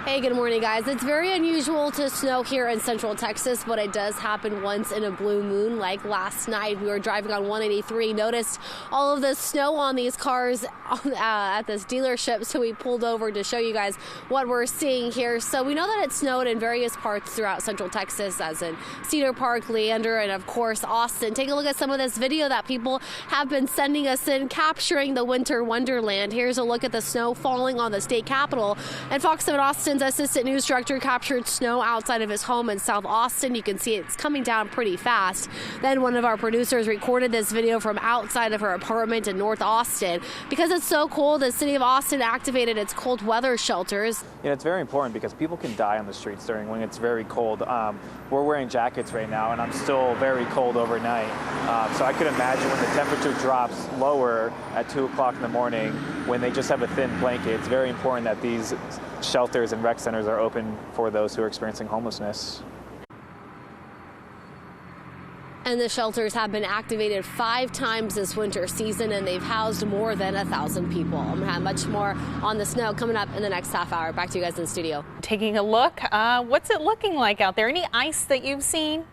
Hey, good morning, guys. It's very unusual to snow here in Central Texas, but it does happen once in a blue moon. Like last night, we were driving on 183, noticed all of the snow on these cars at this dealership, so we pulled over to show you guys what we're seeing here. So we know that it snowed in various parts throughout Central Texas, as in Cedar Park, Leander, and of course Austin. Take a look at some of this video that people have been sending us in, capturing the winter wonderland. Here's a look at the snow falling on the state capitol, and Fox 7 Austin's assistant news director captured snow outside of his home in South Austin. You can see it's coming down pretty fast. Then one of our producers recorded this video from outside of her apartment in North Austin. Because it's so cold, the city of Austin activated its cold weather shelters. Yeah, it's very important because people can die on the streets when it's very cold. We're wearing jackets right now, and I'm still very cold overnight. So I could imagine when the temperature drops lower at 2 o'clock in the morning, when they just have a thin blanket. It's very important that these shelters and rec centers are open for those who are experiencing homelessness. And the shelters have been activated 5 times this winter season, and they've housed more than 1,000 people. I'm going to have much more on the snow coming up in the next half hour. Back to you guys in the studio. Taking a look, what's it looking like out there? Any ice that you've seen?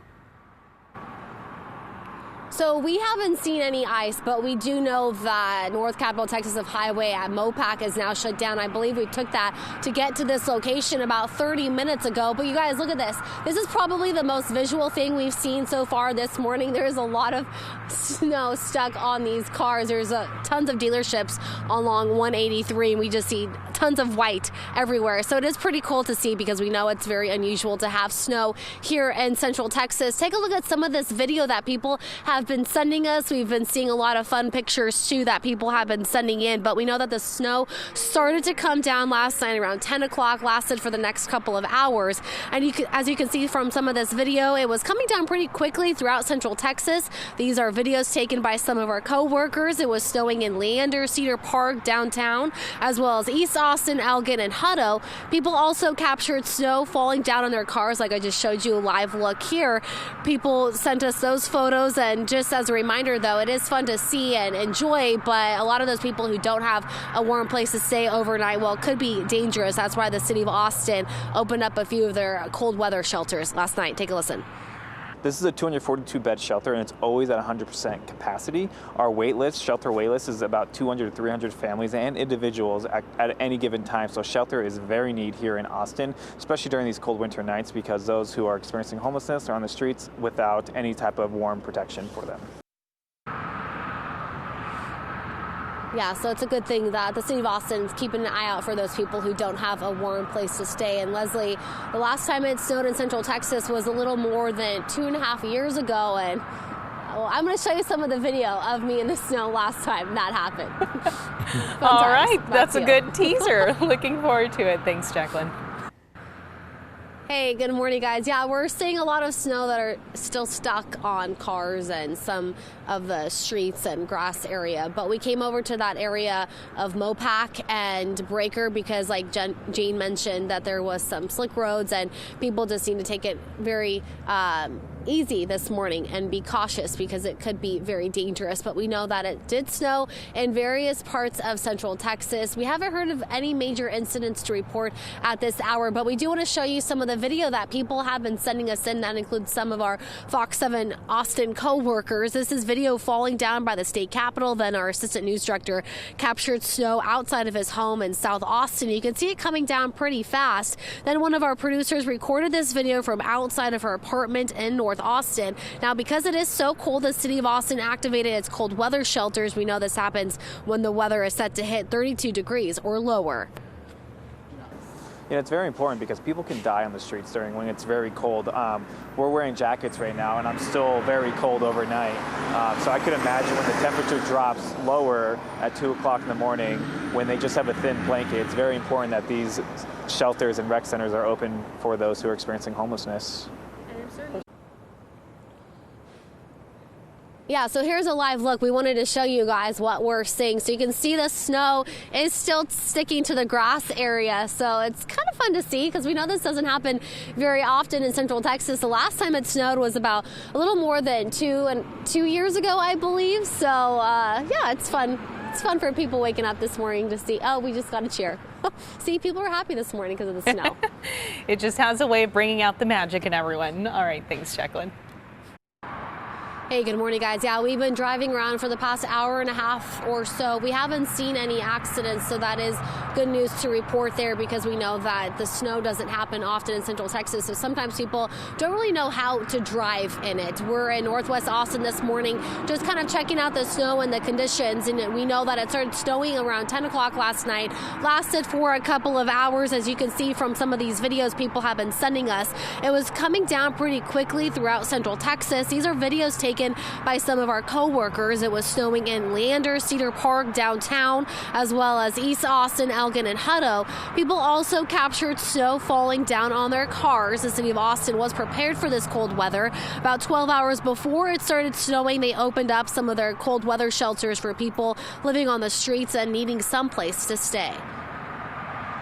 So we haven't seen any ice, but we do know that North Capitol Texas of Highway at Mopac is now shut down. I believe we took that to get to this location about 30 minutes ago. But you guys, look at this. This is probably the most visual thing we've seen so far this morning. There is a lot of snow stuck on these cars. There's tons of dealerships along 183, and we just see tons of white everywhere. So it is pretty cool to see because we know it's very unusual to have snow here in Central Texas. Take a look at some of this video that people have been sending us. We've been seeing a lot of fun pictures too that people have been sending in, but we know that the snow started to come down last night around 10 o'clock, lasted for the next couple of hours, and as you can see from some of this video, it was coming down pretty quickly throughout Central Texas. These are videos taken by some of our co-workers. It was snowing in Leander, Cedar Park, downtown, as well as East Austin, Elgin, and Hutto. People also captured snow falling down on their cars, like I just showed you a live look here. People sent us those photos, and just as a reminder, though, it is fun to see and enjoy, but a lot of those people who don't have a warm place to stay overnight, well, it could be dangerous. That's why the city of Austin opened up a few of their cold weather shelters last night. Take a listen. This is a 242-bed shelter, and it's always at 100% capacity. Our shelter wait list, is about 200 to 300 families and individuals at any given time. So shelter is very needed here in Austin, especially during these cold winter nights, because those who are experiencing homelessness are on the streets without any type of warm protection for them. Yeah, so it's a good thing that the city of Austin is keeping an eye out for those people who don't have a warm place to stay. And Leslie, the last time it snowed in Central Texas was a little more than 2.5 years ago. And well, I'm going to show you some of the video of me in the snow last time that happened. All right, that's a good teaser. Looking forward to it. Thanks, Jacqueline. Hey, good morning, guys. Yeah, we're seeing a lot of snow that are still stuck on cars and some of the streets and grass area. But we came over to that area of Mopac and Breaker because, like Jane mentioned, that there was some slick roads and people just need to take it very easy this morning and be cautious because it could be very dangerous. But we know that it did snow in various parts of Central Texas. We haven't heard of any major incidents to report at this hour, but we do want to show you some of the video that people have been sending us in. That includes some of our Fox 7 Austin co-workers. This is video falling down by the state capitol. Then our assistant news director captured snow outside of his home in South Austin. You can see it coming down pretty fast. Then one of our producers recorded this video from outside of her apartment in North Austin. Now, because it is so cold, the city of Austin activated its cold weather shelters. We know this happens when the weather is set to hit 32 degrees or lower. Yeah, it's very important because people can die on the streets when it's very cold. We're wearing jackets right now, and I'm still very cold overnight. So I could imagine when the temperature drops lower at 2 o'clock in the morning, when they just have a thin blanket. It's very important that these shelters and rec centers are open for those who are experiencing homelessness. Yeah, so here's a live look. We wanted to show you guys what we're seeing. So you can see the snow is still sticking to the grass area. So it's kind of fun to see because we know this doesn't happen very often in Central Texas. The last time it snowed was about a little more than 2 years ago, I believe. So yeah, it's fun It's fun for people waking up this morning to see, oh, we just got a cheer. See, people are happy this morning because of the snow. It just has a way of bringing out the magic in everyone. All right, thanks, Jacqueline. Hey, good morning, guys. Yeah, we've been driving around for the past hour and a half or so. We haven't seen any accidents, so that is good news to report there because we know that the snow doesn't happen often in Central Texas, so sometimes people don't really know how to drive in it. We're in Northwest Austin this morning just kind of checking out the snow and the conditions, and we know that it started snowing around 10 o'clock last night, lasted for a couple of hours, as you can see from some of these videos people have been sending us. It was coming down pretty quickly throughout Central Texas. These are videos taken by some of our co-workers. It was snowing in Leander, Cedar Park, downtown, as well as East Austin, Elgin, and Hutto. People also captured snow falling down on their cars. The city of Austin was prepared for this cold weather. About 12 hours before it started snowing, they opened up some of their cold weather shelters for people living on the streets and needing some place to stay.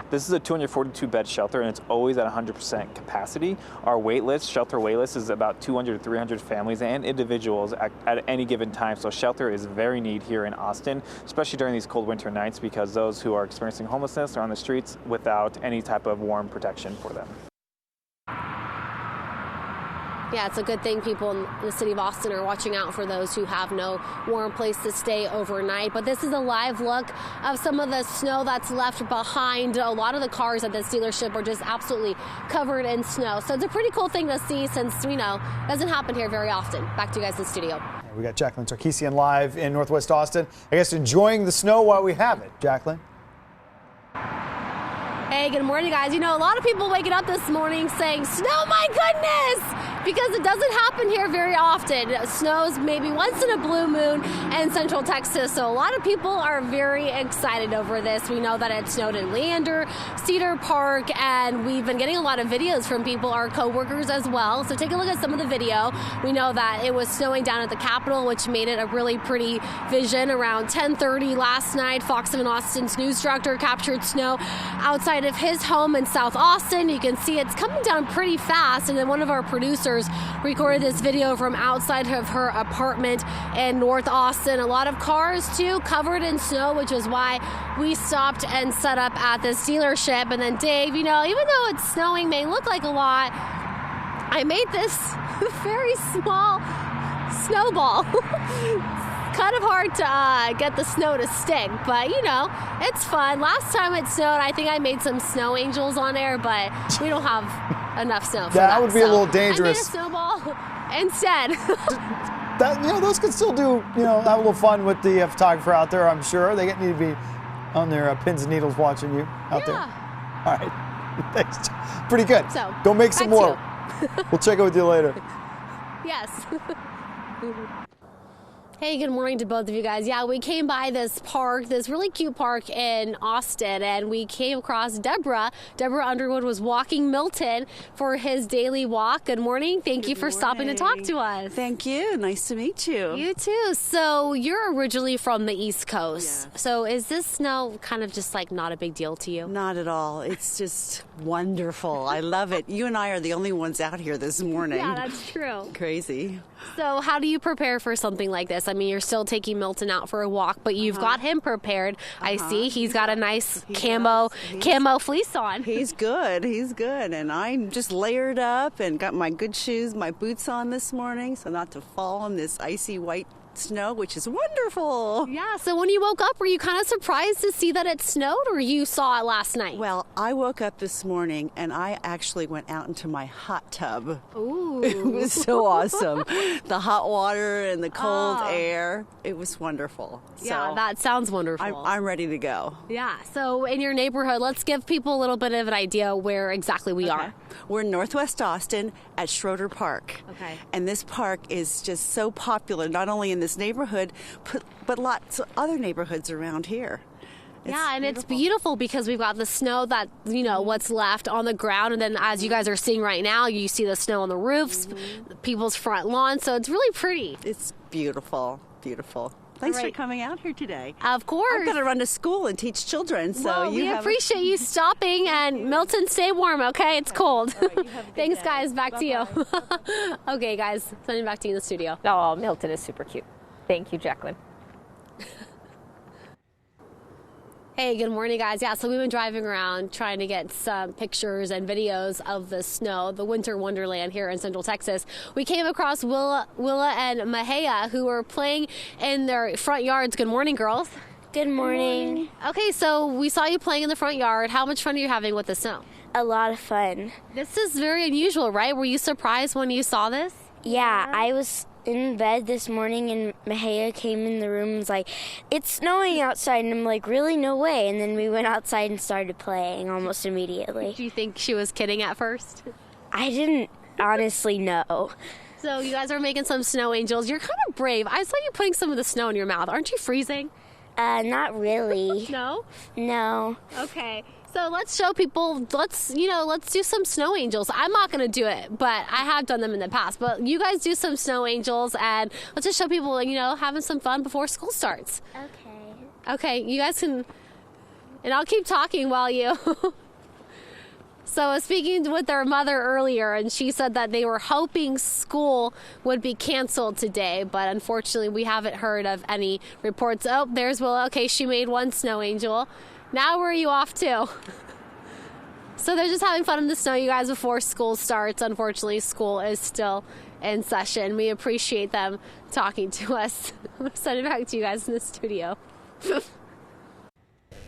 This is a 242-bed shelter, and it's always at 100% capacity. Our wait list, shelter wait list, is about 200 to 300 families and individuals at any given time. So shelter is very needed here in Austin, especially during these cold winter nights, because those who are experiencing homelessness are on the streets without any type of warm protection for them. Yeah, it's a good thing people in the city of Austin are watching out for those who have no warm place to stay overnight. But this is a live look of some of the snow that's left behind. A lot of the cars at this dealership are just absolutely covered in snow. So it's a pretty cool thing to see since, it doesn't happen here very often. Back to you guys in the studio. We got Jacqueline Sarkeesian live in Northwest Austin. I guess enjoying the snow while we have it. Jacqueline? Hey, good morning, guys. A lot of people waking up this morning saying, snow, my goodness, because it doesn't happen here very often. It snows maybe once in a blue moon in Central Texas, so a lot of people are very excited over this. We know that it snowed in Leander, Cedar Park, and we've been getting a lot of videos from people, our co-workers as well. So take a look at some of the video. We know that it was snowing down at the Capitol, which made it a really pretty vision. Around 10:30 last night, Fox 7 Austin's news director captured snow outside of his home in South Austin. You can see it's coming down pretty fast, and then one of our producers recorded this video from outside of her apartment in North Austin. A lot of cars too covered in snow, which is why we stopped and set up at this dealership. And then Dave, even though it's snowing, may look like a lot, I made this very small snowball. Kind of hard to get the snow to stick, but it's fun. Last time it snowed, I think I made some snow angels on there, but we don't have enough snow for that. That would be a little dangerous. I made a snowball instead. Those could still do, have a little fun with the photographer out there, I'm sure. They need to be on their pins and needles watching you out there. All right. Thanks. Pretty good. So, go make some more. We'll check in with you later. Yes. Hey, good morning to both of you guys. Yeah, we came by this park, this really cute park in Austin, and we came across Deborah. Deborah Underwood was walking Milton for his daily walk. Good morning. Thank you for stopping to talk to us. Thank you. Nice to meet you. You too. So you're originally from the East Coast. Yes. So is this snow kind of just like not a big deal to you? Not at all. It's just wonderful. I love it. You and I are the only ones out here this morning. Yeah, that's true. Crazy. So how do you prepare for something like this? I mean, you're still taking Milton out for a walk, but you've got him prepared. I see he's got a nice camo fleece on. He's good. He's good. And I'm just layered up and got my good shoes, my boots on this morning, so not to fall in this icy white snow, which is wonderful. Yeah, so when you woke up, were you kind of surprised to see that it snowed, or you saw it last night? Well, I woke up this morning and I actually went out into my hot tub. Ooh. It was so awesome. The hot water and the cold air. It was wonderful. Yeah, so that sounds wonderful. I'm ready to go. Yeah, so in your neighborhood, let's give people a little bit of an idea where exactly we are. We're in Northwest Austin at Schroeder Park. Okay. And this park is just so popular, not only in this neighborhood, but lots of other neighborhoods around here. It's beautiful because we've got the snow that, what's left on the ground. And then as you guys are seeing right now, you see the snow on the roofs, people's front lawn. So it's really pretty. It's beautiful, beautiful. Thanks for coming out here today. Of course. I'm going to run to school and teach children. So we appreciate you stopping. And Milton, stay warm, okay? It's cold. Right, Thanks, guys. Back to you. Okay, guys. Sending back to you in the studio. Oh, Milton is super cute. Thank you, Jacqueline. Hey, good morning, guys. Yeah, so we've been driving around trying to get some pictures and videos of the snow, the winter wonderland here in Central Texas. We came across Willa and Mahia, who were playing in their front yards. Good morning, girls. Good morning. Okay, so we saw you playing in the front yard. How much fun are you having with the snow? A lot of fun. This is very unusual, right? Were you surprised when you saw this? Yeah, I was in bed this morning and Mahia came in the room and was like, it's snowing outside. And I'm like, really? No way. And then we went outside and started playing almost immediately. Do you think she was kidding at first? I didn't honestly know. So you guys are making some snow angels. You're kind of brave. I saw you putting some of the snow in your mouth. Aren't you freezing? Not really. No? No. Okay. So let's show people, let's do some snow angels. I'm not going to do it, but I have done them in the past. But you guys do some snow angels, and let's just show people, having some fun before school starts. Okay. Okay, you guys can, and I'll keep talking while you. So I was speaking with their mother earlier, and she said that they were hoping school would be canceled today, but unfortunately we haven't heard of any reports. Oh, there's Willa. Okay, she made one snow angel. Now where are you off to? So they're just having fun in the snow, you guys, before school starts. Unfortunately, school is still in session. We appreciate them talking to us. I'm sending it back to you guys in the studio.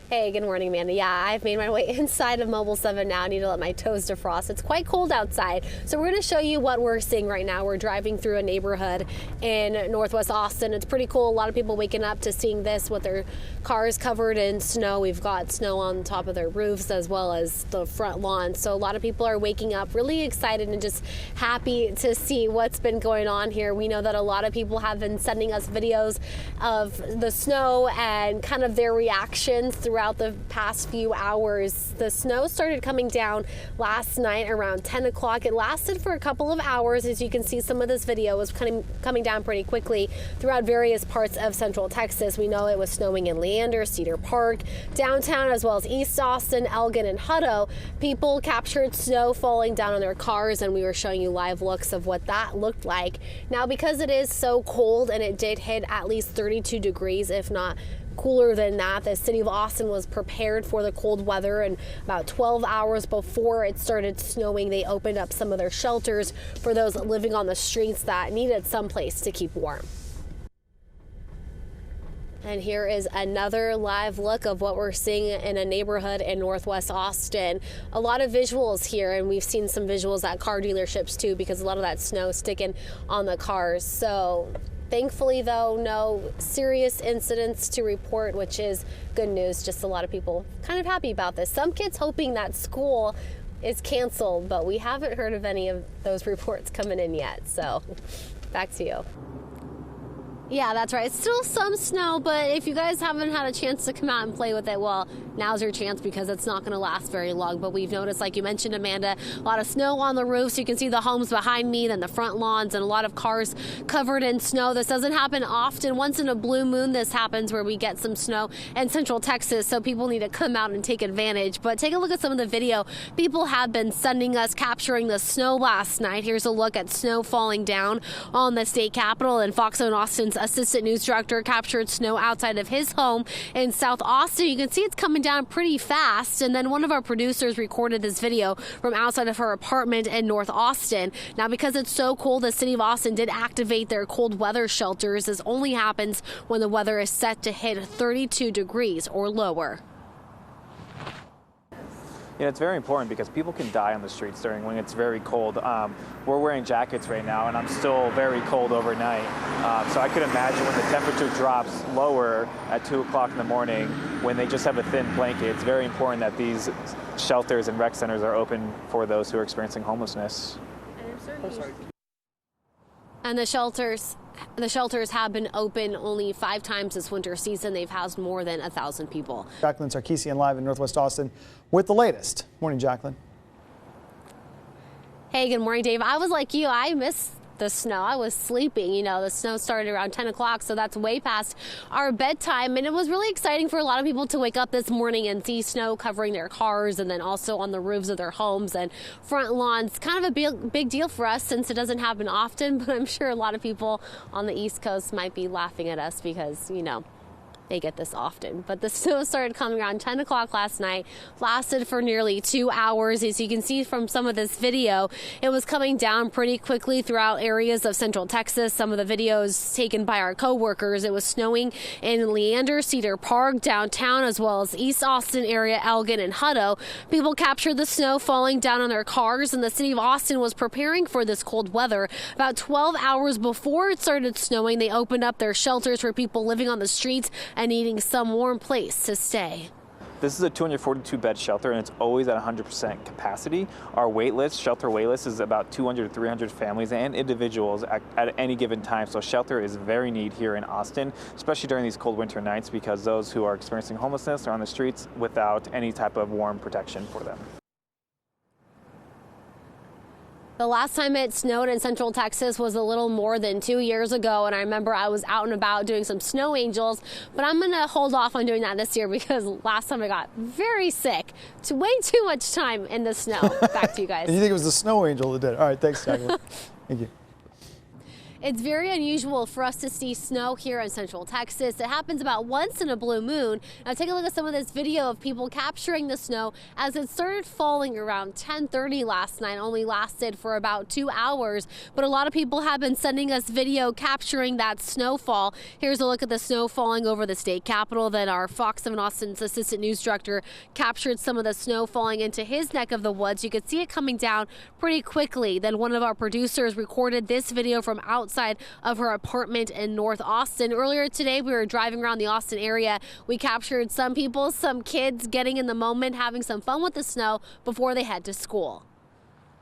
Hey, good morning, Amanda. Yeah, I've made my way inside of Mobile 7 now. I need to let my toes defrost. It's quite cold outside. So we're going to show you what we're seeing right now. We're driving through a neighborhood in Northwest Austin. It's pretty cool. A lot of people waking up to seeing this with their cars covered in snow. We've got snow on top of their roofs as well as the front lawn. So a lot of people are waking up really excited and just happy to see what's been going on here. We know that a lot of people have been sending us videos of the snow and kind of their reactions throughout the past few hours. The snow started coming down last night around 10 o'clock. It lasted for a couple of hours. As you can see, some of this video was coming down pretty quickly throughout various parts of Central Texas. We know it was snowing in Leander, Cedar Park, downtown, as well as East Austin, Elgin, and Hutto. People captured snow falling down on their cars, and we were showing you live looks of what that looked like. Now, because it is so cold and it did hit at least 32 degrees, if not cooler than that, the city of Austin was prepared for the cold weather, and about 12 hours before it started snowing, they opened up some of their shelters for those living on the streets that needed some place to keep warm. And here is another live look of what we're seeing in a neighborhood in Northwest Austin. A lot of visuals here, and we've seen some visuals at car dealerships too, because a lot of that snow sticking on the cars. So thankfully, though, no serious incidents to report, which is good news. Just a lot of people kind of happy about this. Some kids hoping that school is canceled, but we haven't heard of any of those reports coming in yet. So back to you. Yeah, that's right. It's still some snow, but if you guys haven't had a chance to come out and play with it, well, now's your chance because it's not going to last very long. But we've noticed, like you mentioned, Amanda, a lot of snow on the roofs. You can see the homes behind me, then the front lawns, and a lot of cars covered in snow. This doesn't happen often. Once in a blue moon, this happens where we get some snow in Central Texas, so people need to come out and take advantage. But take a look at some of the video people have been sending us capturing the snow last night. Here's a look at snow falling down on the state capitol, and Fox 8 Austin's assistant news director captured snow outside of his home in South Austin. You can see it's coming down pretty fast, and then one of our producers recorded this video from outside of her apartment in North Austin. Now, because it's so cold, the city of Austin did activate their cold weather shelters. This only happens when the weather is set to hit 32 degrees or lower. It's very important because people can die on the streets when it's very cold. We're wearing jackets right now, and I'm still very cold overnight. So I could imagine when the temperature drops lower at 2 o'clock in the morning, when they just have a thin blanket. It's very important that these shelters and rec centers are open for those who are experiencing homelessness. And the shelters have been open only 5 times this winter season. They've housed more than 1,000 people. Jacqueline Sarkeesian live in Northwest Austin with the latest. Morning, Jacqueline. Hey, good morning, Dave. I was like you. I missed the snow. I was sleeping. The snow started around 10 o'clock, so that's way past our bedtime. And it was really exciting for a lot of people to wake up this morning and see snow covering their cars and then also on the roofs of their homes and front lawns. Kind of a big deal for us since it doesn't happen often, but I'm sure a lot of people on the East Coast might be laughing at us because, they get this often. But the snow started coming around 10 o'clock last night, lasted for nearly 2 hours. As you can see from some of this video, it was coming down pretty quickly throughout areas of central Texas. Some of the videos taken by our co-workers, it was snowing in Leander, Cedar Park, downtown, as well as East Austin area, Elgin, and Hutto. People captured the snow falling down on their cars, and the city of Austin was preparing for this cold weather. About 12 hours before it started snowing, they opened up their shelters for people living on the streets and needing some warm place to stay. This is a 242-bed shelter, and it's always at 100% capacity. Our wait list, shelter wait list, is about 200 to 300 families and individuals at any given time. So shelter is very needed here in Austin, especially during these cold winter nights, because those who are experiencing homelessness are on the streets without any type of warm protection for them. The last time it snowed in central Texas was a little more than 2 years ago, and I remember I was out and about doing some snow angels, but I'm going to hold off on doing that this year because last time I got very sick. Way too much time in the snow. Back to you guys. And you think it was the snow angel that did it. All right, thanks, Jacqueline. Thank you. It's very unusual for us to see snow here in central Texas. It happens about once in a blue moon. Now take a look at some of this video of people capturing the snow as it started falling around 10:30 last night. Only lasted for about 2 hours, but a lot of people have been sending us video capturing that snowfall. Here's a look at the snow falling over the state capitol. Then our Fox 7 Austin's assistant news director captured some of the snow falling into his neck of the woods. You could see it coming down pretty quickly. Then one of our producers recorded this video from outside of her apartment in North Austin. Earlier today, we were driving around the Austin area. We captured some people, some kids getting in the moment, having some fun with the snow before they head to school.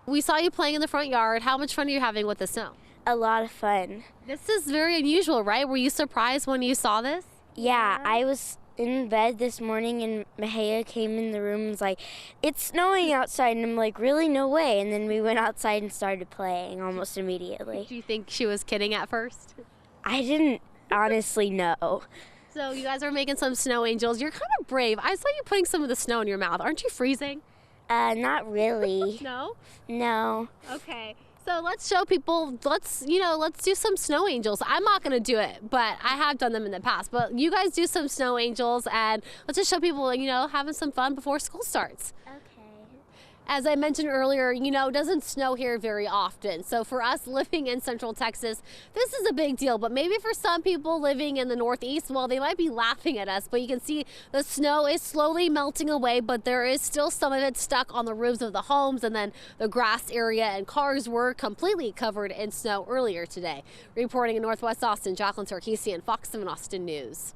We saw you playing in the front yard. How much fun are you having with the snow? A lot of fun. This is very unusual, right? Were you surprised when you saw this? Yeah, I was in bed this morning and Mahia came in the room and was like, it's snowing outside, and I'm like, really, no way. And then we went outside and started playing almost immediately. Do you think she was kidding at first? I didn't honestly know. So you guys are making some snow angels. You're kind of brave. I saw you putting some of the snow in your mouth. Aren't you freezing? Not really. No? No. Okay. So let's show people, let's do some snow angels. I'm not going to do it, but I have done them in the past. But you guys do some snow angels, and let's just show people, having some fun before school starts. As I mentioned earlier, it doesn't snow here very often. So for us living in central Texas, this is a big deal. But maybe for some people living in the Northeast, well, they might be laughing at us. But you can see the snow is slowly melting away, but there is still some of it stuck on the roofs of the homes. And then the grass area and cars were completely covered in snow earlier today. Reporting in Northwest Austin, Jacqueline Sarkeesian, Fox 7 Austin News.